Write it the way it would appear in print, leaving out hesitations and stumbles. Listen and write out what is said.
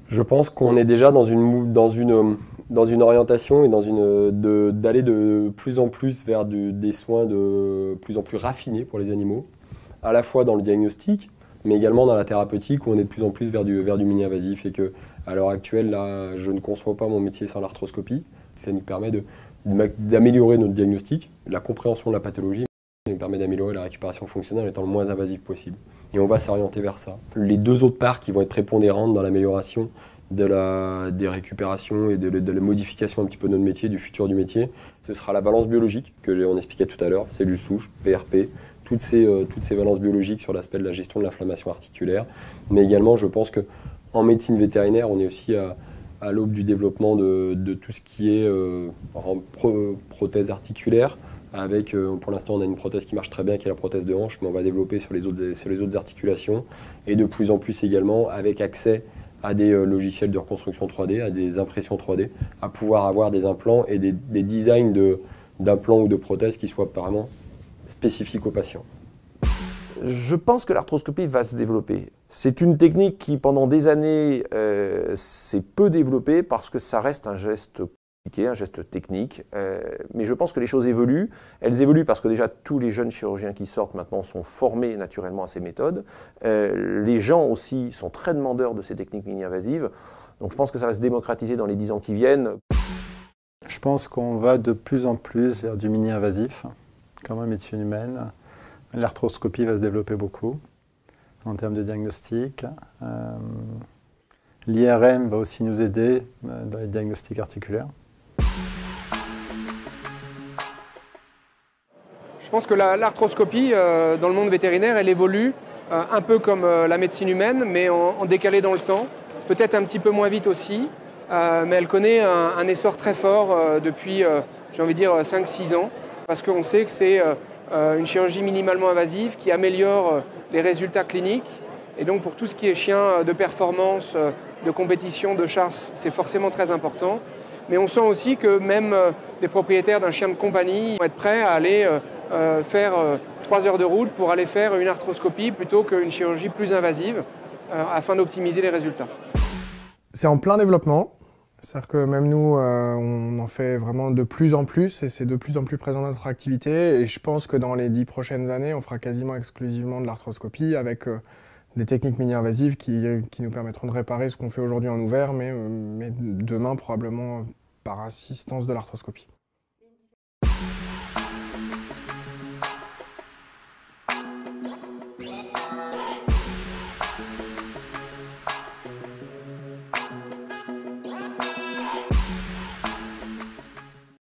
Je pense qu'on est déjà dans une orientation et d'aller de plus en plus vers des soins de plus en plus raffinés pour les animaux, à la fois dans le diagnostic, mais également dans la thérapeutique où on est de plus en plus vers du mini-invasif et que, à l'heure actuelle, là, je ne conçois pas mon métier sans l'arthroscopie. Ça nous permet d'améliorer notre diagnostic, la compréhension de la pathologie, ça nous permet d'améliorer la récupération fonctionnelle en étant le moins invasif possible. Et on va s'orienter vers ça. Les deux autres parts qui vont être prépondérantes dans l'amélioration des récupérations et de la modification un petit peu de notre métier, du futur du métier, ce sera la balance biologique que on expliquait tout à l'heure, cellules souches, PRP, toutes ces valences biologiques sur l'aspect de la gestion de l'inflammation articulaire. Mais également, je pense qu'en médecine vétérinaire, on est aussi à l'aube du développement de tout ce qui est prothèse articulaire. Avec, pour l'instant, on a une prothèse qui marche très bien, qui est la prothèse de hanche, mais on va développer sur les autres articulations. Et de plus en plus également, avec accès à des logiciels de reconstruction 3D, à des impressions 3D, à pouvoir avoir des implants et des designs d'implants ou de prothèses qui soient vraiment spécifiques aux patients. Je pense que l'arthroscopie va se développer. C'est une technique qui, pendant des années, s'est peu développée parce que ça reste un geste compliqué, un geste technique. Mais je pense que les choses évoluent. Elles évoluent parce que déjà, tous les jeunes chirurgiens qui sortent maintenant sont formés naturellement à ces méthodes. Les gens aussi sont très demandeurs de ces techniques mini-invasives. Donc je pense que ça va se démocratiser dans les 10 ans qui viennent. Je pense qu'on va de plus en plus vers du mini-invasif, comme en médecine humaine. L'arthroscopie va se développer beaucoup en termes de diagnostic. L'IRM va aussi nous aider dans les diagnostics articulaires. Je pense que l'arthroscopie, dans le monde vétérinaire, elle évolue un peu comme la médecine humaine, mais en décalé dans le temps. Peut-être un petit peu moins vite aussi, mais elle connaît un essor très fort depuis, j'ai envie de dire, 5-6 ans, parce qu'on sait que c'est une chirurgie minimalement invasive qui améliore les résultats cliniques. Et donc pour tout ce qui est chien de performance, de compétition, de chasse, c'est forcément très important. Mais on sent aussi que même les propriétaires d'un chien de compagnie vont être prêts à aller faire 3 heures de route pour aller faire une arthroscopie plutôt qu'une chirurgie plus invasive afin d'optimiser les résultats. C'est en plein développement. C'est-à-dire que même nous, on en fait vraiment de plus en plus et c'est de plus en plus présent dans notre activité. Et je pense que dans les 10 prochaines années, on fera quasiment exclusivement de l'arthroscopie avec des techniques mini-invasives qui nous permettront de réparer ce qu'on fait aujourd'hui en ouvert, mais demain probablement par assistance de l'arthroscopie.